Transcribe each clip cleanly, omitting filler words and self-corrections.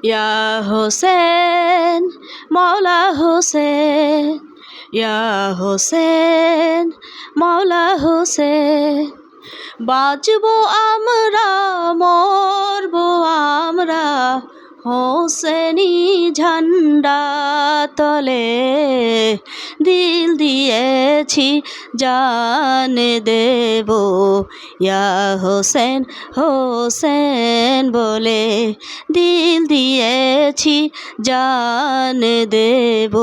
ইয়া হোসেন মৌলা হোসেন, ইয়া হোসেন মৌলা হোসেন। বাঁচবো আমরা মরবো আমরা হোসেনি ঝান্ডা তলে, দিল দিয়েছি জান দেব ইয়া হোসেন হোসেন বলে, দিল দিয়েছি জান দেব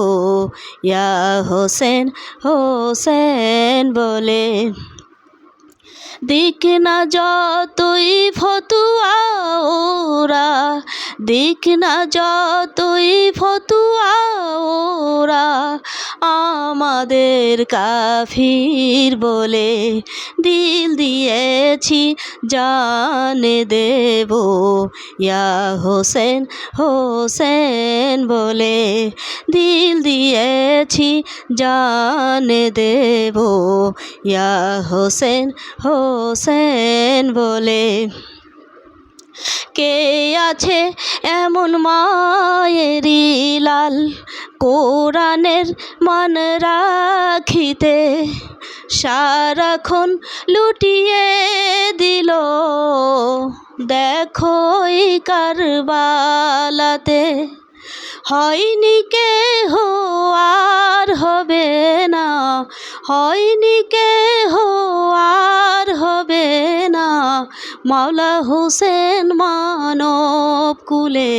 ইয়া হোসেন হোসেন বলে। দিক না যতই ফতুয়া ওরা, দিক না যতই ফতুয়া ওরা, আমাদের কাফির বলে, দিল দিয়েছি জান দেব ইয়া হোসেন হোসেন বলে, দিল দিয়েছি জান দেব ইয়া হোসেন হোসেন বলে। কে আছে এমন মায়েরি লাল কোরআনের মান রাখিতে, সারাক্ষণ লুটিয়ে দিল দেখো এই কারবালাতে। হয়নি কেহ আর হবে না, হয়নি কেহ আর হবে না, মাওলা হোসেন মানব কুলে।